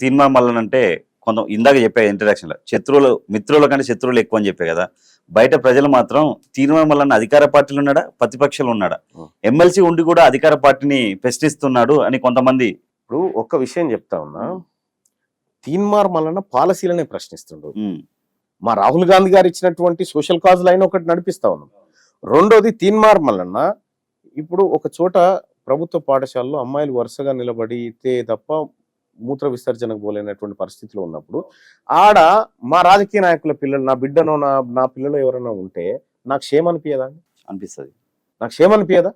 తీన్మార్ మల్లన్ అంటే కొంత ఇందాక చెప్పే ఇంట్రడక్షన్లో మిత్రుల కంటే శత్రువులు ఎక్కువ అని చెప్పే కదా. బయట ప్రజలు మాత్రం తీన్మార్ మల్లన్ అధికార పార్టీలో ఉన్నాడా ప్రతిపక్షంలో ఉన్నాడా, ఎమ్మెల్సీ ఉండి కూడా అధికార పార్టీని ప్రశ్నిస్తున్నాడు అని కొంతమంది. ఇప్పుడు ఒక్క విషయం చెప్తా ఉన్నా, తీన్మార్ మల్లన్న పాలసీలనే ప్రశ్నిస్తుండు. మా రాహుల్ గాంధీ గారు ఇచ్చినటువంటి సోషల్ కాజ్ లైన్ ఒకటి నడిపిస్తా ఉన్నాం. రెండోది తీన్మార్ మల్లన్న ఇప్పుడు ఒక చోట ప్రభుత్వ పాఠశాలలో అమ్మాయిలు వరుసగా నిలబడితే తప్ప మూత్ర విసర్జనకు పోలేనటువంటి పరిస్థితిలో ఉన్నప్పుడు ఆడ మా రాజకీయ నాయకుల పిల్లలు, నా బిడ్డనో నా పిల్లలు ఎవరైనా ఉంటే నాకు క్షేమ అనిపించదా? అనిపిస్తుంది. నాకు క్షేమ అనిపించదా?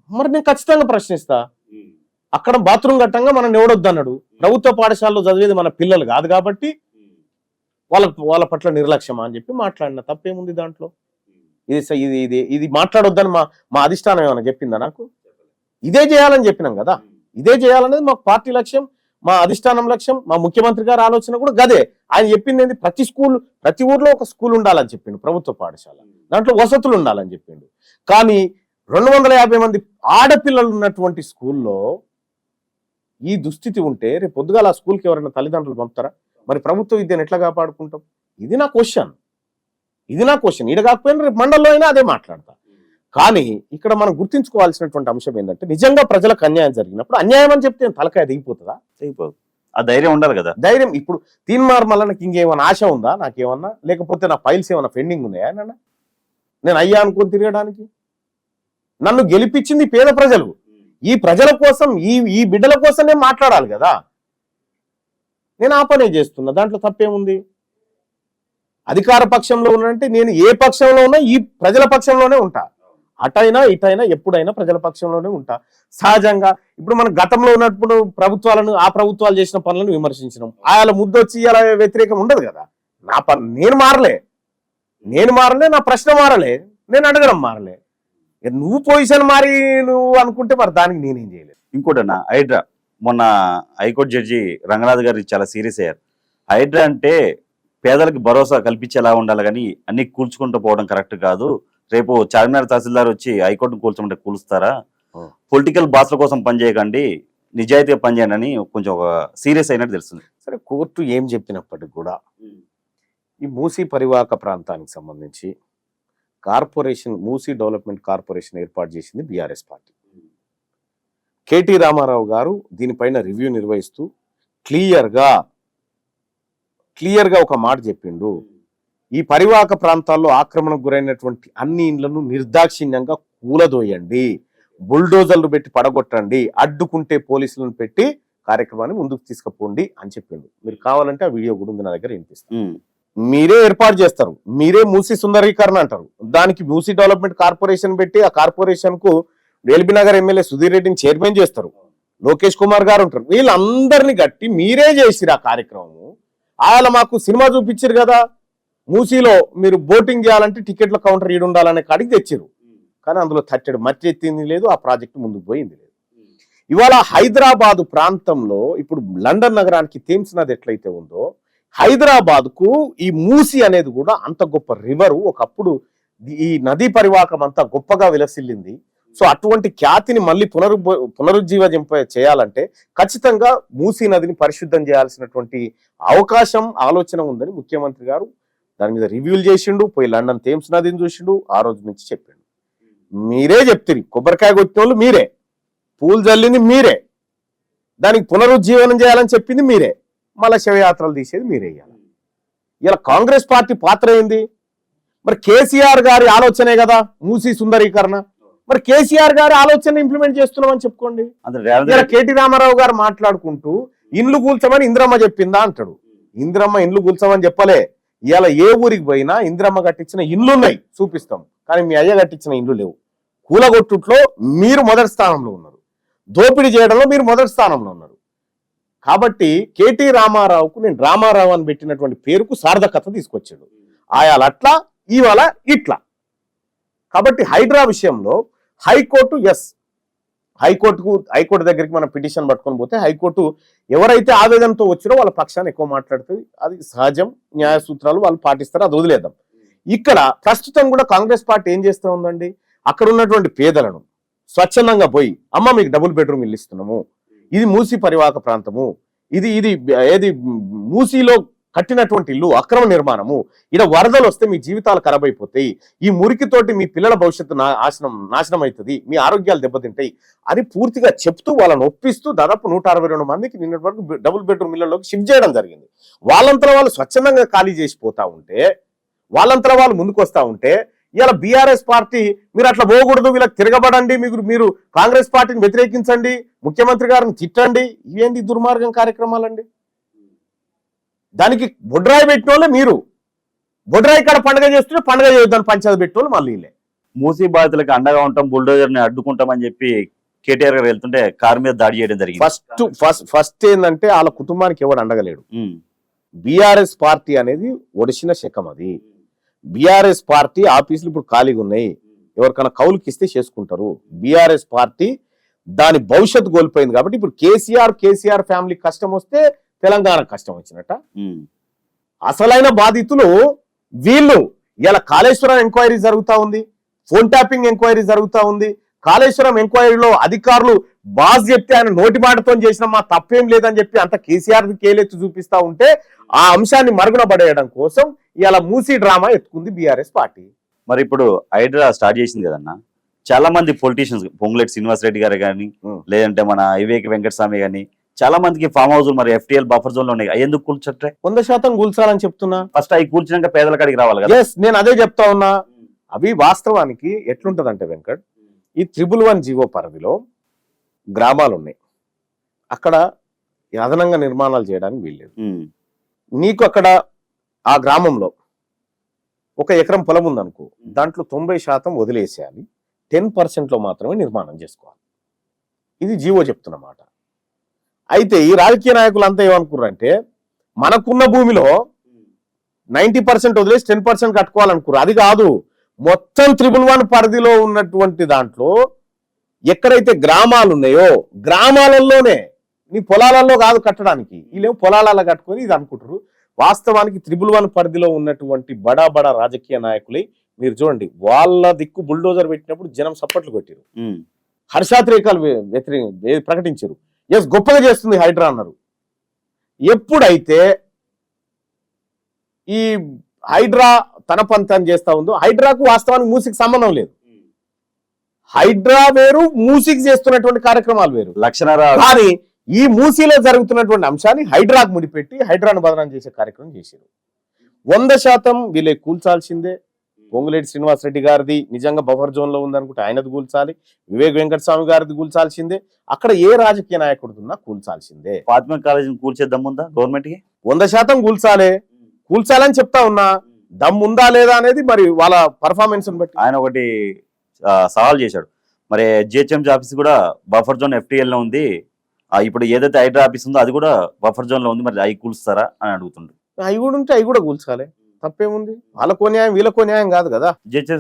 మరి నేను ఖచ్చితంగా ప్రశ్నిస్తా. అక్కడ బాత్రూమ్ కట్టంగా మనం ఎవడొద్దు అన్నాడు. ప్రభుత్వ పాఠశాలలో చదివేది మన పిల్లలు కాదు కాబట్టి వాళ్ళ పట్ల నిర్లక్ష్యమా అని చెప్పి మాట్లాడిన తప్పేముంది దాంట్లో? ఇది మాట్లాడొద్దని మా అధిష్టానం ఏమైనా చెప్పిందా నాకు? ఇదే చేయాలని చెప్పినాం కదా. ఇదే చేయాలనేది మా పార్టీ లక్ష్యం, మా అధిష్టానం లక్ష్యం, మా ముఖ్యమంత్రి గారి ఆలోచన కూడా గదే. ఆయన చెప్పింది ఏంటి? ప్రతి ఊర్లో ఒక స్కూల్ ఉండాలని చెప్పిండు, ప్రభుత్వ పాఠశాల, దాంట్లో వసతులు ఉండాలని చెప్పిండు. కానీ 250 మంది ఆడపిల్లలు ఉన్నటువంటి స్కూల్లో ఈ దుస్థితి ఉంటే రేపు పొద్దుగాల ఆ స్కూల్కి ఎవరైనా తల్లిదండ్రులు పంపుతారా? మరి ప్రభుత్వ విద్యను ఎట్లా కాపాడుకుంటాం? ఇది నా క్వశ్చన్. ఈడ కాకపోయినా రేపు మండలంలో అయినా అదే మాట్లాడతా. కానీ ఇక్కడ మనం గుర్తించుకోవాల్సినటువంటి అంశం ఏంటంటే, నిజంగా ప్రజలకు అన్యాయం జరిగినప్పుడు అన్యాయం అని చెప్తే తలకాయ దిగిపోతుందా? దిగిపోదు. ఆ ధైర్యం ఉండాలి కదా. ధైర్యం ఇప్పుడు తీన్మార్ మల్లన్నకి ఇంకేమైనా ఆశ ఉందా నాకేమన్నా? లేకపోతే నా ఫైల్స్ ఏమైనా పెండింగ్ ఉన్నాయా? నేను అయ్యా అనుకుని తిరగడానికి? నన్ను గెలిపించింది పేద ప్రజలు. ఈ ప్రజల కోసం, ఈ బిడ్డల కోసం నేను మాట్లాడాలి కదా. నేను ఆ పనే చేస్తున్నా. దాంట్లో తప్పేముంది? అధికార పక్షంలో ఉన్నంటే నేను ఏ పక్షంలో ఉన్నా ఈ ప్రజల పక్షంలోనే ఉంటా. అటైనా ఇటైనా ఎప్పుడైనా ప్రజల పక్షంలోనే ఉంటా. సహజంగా ఇప్పుడు మన గతంలో ఉన్నప్పుడు ఆ ప్రభుత్వాలు చేసిన పనులను విమర్శించడం, ఆయన ముద్దొచ్చి అలా వ్యతిరేకం ఉండదు కదా. నేను మారలే, నా ప్రశ్న మారలే, నేను అడగడం మారలే. నువ్వు పొజిషన్ మారి నువ్వు అనుకుంటే మరి దానికి నేనేం చేయలేదు. ఇంకోటన్నా, హైడ్రా మొన్న హైకోర్టు జడ్జి రంగనాథ్ గారు చాలా సీరియస్ అయ్యారు. హైడ్రా అంటే పేదలకు భరోసా కల్పించేలా ఉండాలి, కానీ అన్ని కూల్చుకుంటూ పోవడం కరెక్ట్ కాదు. రేపు చార్మినార్ తహసీల్దార్ వచ్చి హైకోర్టును కూల్చమంటే కూలుస్తారా? పొలిటికల్ బాస్ల కోసం పనిచేయకండి, నిజాయితీగా పనిచేయండి అని కొంచెం ఒక సీరియస్ అయినట్టు తెలుస్తుంది. సరే, కోర్టు ఏం చెప్పినప్పటికీ కూడా ఈ మూసీ పరివాహక ప్రాంతానికి సంబంధించి మూసీ డెవలప్మెంట్ కార్పొరేషన్ ఏర్పాటు చేసింది బీఆర్ఎస్ పార్టీ. కేటీ రామారావు గారు దీనిపైన రివ్యూ నిర్వహిస్తూ క్లియర్గా ఒక మాట చెప్పిండు. ఈ పరివాహక ప్రాంతాల్లో ఆక్రమణకు గురైనటువంటి అన్ని ఇండ్లను నిర్దాక్షిణ్యంగా కూలదోయండి, బుల్డోజర్లు పెట్టి పడగొట్టండి, అడ్డుకుంటే పోలీసులను పెట్టి కార్యక్రమాన్ని ముందుకు తీసుకుపోండి అని చెప్పిండు. మీరు కావాలంటే ఆ వీడియో కూడా ఉంది నా దగ్గర, వినిపిస్తాను. మీరే ఏర్పాటు చేస్తారు, మీరే మూసీ సుందరీకరణ అంటారు, దానికి మూసీ డెవలప్మెంట్ కార్పొరేషన్ పెట్టి ఆ కార్పొరేషన్ కు ఎల్బీ నగర్ ఎమ్మెల్యే సుధీర్ రెడ్డిని చైర్మన్ చేస్తారు, లోకేష్ కుమార్ గారు ఉంటారు. వీళ్ళందరినీ గట్టి మీరే చేసిరు ఆ కార్యక్రమం. ఆయన మాకు సినిమా చూపించారు కదా, మూసీలో మీరు బోటింగ్ చేయాలంటే టికెట్ల కౌంటర్ ఈడు ఉండాలనే కాడికి తెచ్చారు. కానీ అందులో తట్టెడు మట్టి ఎత్తింది లేదు, ఆ ప్రాజెక్టు ముందుకు పోయింది లేదు. ఇవాళ హైదరాబాదు ప్రాంతంలో ఇప్పుడు లండన్ నగరానికి థేమ్స్ నది ఎట్లయితే ఉందో, హైదరాబాద్ కు ఈ మూసీ అనేది కూడా అంత గొప్ప రివరు. ఒకప్పుడు ఈ నదీ పరివాహకం అంతా గొప్పగా విలసిల్లింది. సో అటువంటి ఖ్యాతిని మళ్ళీ పునరుజ్జీవింప చేయాలంటే ఖచ్చితంగా మూసీ నదిని పరిశుద్ధం చేయాల్సినటువంటి అవకాశం, ఆలోచన ఉందని ముఖ్యమంత్రి గారు దాని మీద రివ్యూలు చేసిండు. పోయి లండన్ థేమ్స్ నదిని చూసిండు, ఆ రోజు నుంచి చెప్పిండు. మీరే చెప్తారు, కొబ్బరికాయ కొట్టిన వాళ్ళు మీరే, పూలు జల్లింది మీరే, దానికి పునరుజ్జీవనం చేయాలని చెప్పింది మీరే, మళ్ళీ శవయాత్రలు తీసేది మీరే. ఇలా కాంగ్రెస్ పార్టీ పాత్ర ఏంది? మరి కేసీఆర్ గారి ఆలోచనే కదా మూసీ సుందరీకరణ. మరి కేసీఆర్ గారి ఆలోచన ఇంప్లిమెంట్ చేస్తున్నామని చెప్పుకోండి. ఇలా కేటీ రామారావు గారు మాట్లాడుకుంటూ ఇండ్లు కూల్చమని ఇంద్రమ్మ చెప్పిందా అంటాడు. ఇంద్రమ్మ ఇండ్లు కూల్చమని చెప్పలే. ఇవాళ ఏ ఊరికి పోయినా ఇంద్రమ్మ కట్టించిన ఇండ్లు ఉన్నాయి, చూపిస్తాం. కానీ మీ అయ్య కట్టించిన ఇండ్లు లేవు. కూలగొట్టుట్లో మీరు మొదటి స్థానంలో ఉన్నారు, దోపిడీ చేయడంలో మీరు మొదటి స్థానంలో ఉన్నారు. కాబట్టి కేటీ రామారావుకు నేను రామారావు అని పెట్టినటువంటి పేరుకు సార్థకత తీసుకొచ్చాడు. ఆయాల అట్లా, ఇవాళ ఇట్లా. కాబట్టి హైడ్రా విషయంలో హైకోర్టు హైకోర్టు దగ్గరికి మనం పిటిషన్ పట్టుకొని పోతే హైకోర్టు ఎవరైతే ఆవేదనతో వచ్చారో వాళ్ళ పక్షాన్ని ఎక్కువ మాట్లాడుతుంది. అది సహజం, న్యాయ సూత్రాలు వాళ్ళు పాటిస్తారు, అది వదిలేద్దాం. ఇక్కడ ప్రస్తుతం కూడా కాంగ్రెస్ పార్టీ ఏం చేస్తూ ఉందండి, అక్కడ ఉన్నటువంటి పేదలను స్వచ్ఛందంగా పోయి, అమ్మ మీకు డబుల్ బెడ్రూమ్ ఇల్లు ఇస్తున్నాము, ఇది మూసీ పరివాహక ప్రాంతము, ఇది ఇది ఏది మూసీలో కట్టినటువంటి ఇల్లు అక్రమ నిర్మాణము, ఇక్కడ వరదలు వస్తే మీ జీవితాలు ఖరాబ్ అయిపోతాయి, ఈ మురికితోటి మీ పిల్లల భవిష్యత్తు నాశనం అవుతుంది, మీ ఆరోగ్యాలు దెబ్బతింటాయి అని పూర్తిగా చెప్తూ వాళ్ళని ఒప్పిస్తూ దాదాపు 162 మందికి నిన్నటి వరకు డబుల్ బెడ్రూమ్ ఇళ్లలోకి షిఫ్ట్ చేయడం జరిగింది. వాళ్ళంతా వాళ్ళు స్వచ్ఛందంగా ఖాళీ చేసిపోతా ఉంటే, వాళ్ళంతా వాళ్ళు ముందుకు వస్తా ఉంటే, ఇలా బీఆర్ఎస్ పార్టీ మీరు అట్లా పోకూడదు, వీళ్ళకి తిరగబడండి, మీరు కాంగ్రెస్ పార్టీని వ్యతిరేకించండి, ముఖ్యమంత్రి గారిని తిట్టండి, ఇవేంటి దుర్మార్గం కార్యక్రమాలండి? దానికి బొడ్రాయి పెట్టిన వాళ్ళే మీరు. బొడ్రాయి ఇక్కడ పండుగ చేస్తుంటే పండుగ చేయొద్దని పంచాయతీ పెట్టిన వాళ్ళు మళ్ళీ మూసీ బాధితులకు అండగా ఉంటాం, బుల్డోజర్ ని అడ్డుకుంటామని చెప్పి కేటీఆర్ గారు వెళ్తుంటే కారు మీద దాడి చేయడం జరిగింది. ఫస్ట్ ఏంటంటే వాళ్ళ కుటుంబానికి ఎవడు అండగలేడు. బీఆర్ఎస్ పార్టీ అనేది ఒడిసిన శకం. అది బీఆర్ఎస్ పార్టీ ఆఫీసులు ఇప్పుడు ఖాళీగా ఉన్నాయి, ఎవరికైనా కౌలుకి ఇస్తే చేసుకుంటారు. బీఆర్ఎస్ పార్టీ దాని భవిష్యత్తు కోల్పోయింది కాబట్టి ఇప్పుడు కేసీఆర్ ఫ్యామిలీ కష్టం వస్తే తెలంగాణ కష్టం వచ్చినట్ట. అసలైన బాధితులు వీళ్ళు. ఇలా కాళేశ్వరం ఎంక్వైరీ జరుగుతా ఉంది, ఫోన్ ట్యాపింగ్ ఎంక్వైరీ జరుగుతా ఉంది. కాళేశ్వరం ఎంక్వైరీలో అధికారులు బాస్ చెప్తే ఆయన నోటి మాటతో చేసిన మా తప్పేం లేదని చెప్పి అంత కేసీఆర్ కేలెత్తి చూపిస్తా ఉంటే ఆ అంశాన్ని మరుగున పడేయడం కోసం ఇలా మూసీ డ్రామా ఎత్తుకుంది బీఆర్ఎస్ పార్టీ. మరి ఇప్పుడు హైడ్రా స్టార్ట్ చేసింది కదన్నా, చాలా మంది పొలిటీషియన్స్, పొంగులేటి శ్రీనివాస్ రెడ్డి గారు కానీ, లేదంటే మన వివేక్ వెంకటస్వామి గానీ, చాలా మందికి ఫామ్ హౌస్ మరి FTL బఫర్ జోన్ లో ఉన్నాయి. ఎందుకు కూల్చట్లే? 100% కూల్చాలని చెప్తున్నా. ఫస్ట్ అవి కూల్చినాక పేదల కాడికి రావాలి కదా. నేను అదే చెప్తా ఉన్నా. అవి వాస్తవానికి ఎట్లుంటదంటే వెంకట్, ఈ 111 జీవో పరిధిలో గ్రామాలు ఉన్నాయి, అక్కడ అదనంగా నిర్మాణాలు చేయడానికి వీల్లేదు. నీకు అక్కడ ఆ గ్రామంలో 1 ఎకరం పొలం ఉందనుకో, దాంట్లో 90% వదిలేసేయాలి, 10% లో మాత్రమే నిర్మాణం చేసుకోవాలి. ఇది జీవో చెప్తున్నమాట. అయితే ఈ రాజకీయ నాయకులు అంతా ఏమనుకున్నారంటే, మనకున్న భూమిలో 90% వదిలేసి 10% కట్టుకోవాలనుకున్నారు. అది కాదు, మొత్తం 111 పరిధిలో ఉన్నటువంటి దాంట్లో ఎక్కడైతే గ్రామాలు ఉన్నాయో గ్రామాలలోనే, నీ పొలాలలో కాదు కట్టడానికి, వీళ్ళేమో పొలాలలో కట్టుకొని ఇది అనుకుంటారు. వాస్తవానికి 111 పరిధిలో ఉన్నటువంటి బడా రాజకీయ నాయకులే మీరు చూడండి, వాళ్ళ దిక్కు బుల్డోజర్ పెట్టినప్పుడు జనం సప్పట్లు కొట్టారు, హర్షాతిరేకాలు ప్రకటించారు. ఎస్, గొప్పగా చేస్తుంది హైడ్రా అన్నారు. ఎప్పుడైతే ఈ హైడ్రా తన పంతం చేస్తా ఉందో, హైడ్రాకు వాస్తవానికి మూసీకి సంబంధం లేదు. హైడ్రా వేరు, మూసీకి చేస్తున్నటువంటి కార్యక్రమాలు వేరు. కానీ ఈ మూసీలో జరుగుతున్నటువంటి అంశాన్ని హైడ్రాకు ముడిపెట్టి హైడ్రాను బదనాం చేసే కార్యక్రమం చేశారు. 100% వీళ్ళే కూల్చాల్సిందే. పొంగులేటి శ్రీనివాస్ రెడ్డి గారిది నిజంగా బఫర్ జోన్ లో ఉందనుకుంటే ఆయనది కూల్చాలి, వివేక్ వెంకటస్వామి గారిది కూల్చాల్సిందే, అక్కడ ఏ రాజకీయ నాయకుడున్నా కూల్చాల్సిందే. ఫాతిమా కాలేజీని కూల్చే దమ్ముందా గవర్నమెంట్ కి? 100% కూల్చాలని చెప్తా ఉన్నా. దమ్ముందా లేదా అనేది మరి వాళ్ళ పర్ఫార్మెన్స్ బట్టి. ఆయన ఒకటి సవాల్ చేశాడు, మరి జిహెచ్ఎంసీ ఆఫీస్ కూడా బఫర్ జోన్ FTL లో ఉంది, ఇప్పుడు ఏదైతే హైడ్రా ఆఫీస్ ఉందో అది కూడా బఫర్ జోన్ లో ఉంది, మరి అవి కూల్స్తారా అని అడుగుతుండ్రు. అవి కూడా ఉంటే అవి కూడా కూల్చాలి, తప్పేముంది? వాళ్ళకో న్యాయం వీళ్ళకో న్యాయం కాదు కదా. జిహెచ్ఎంసీ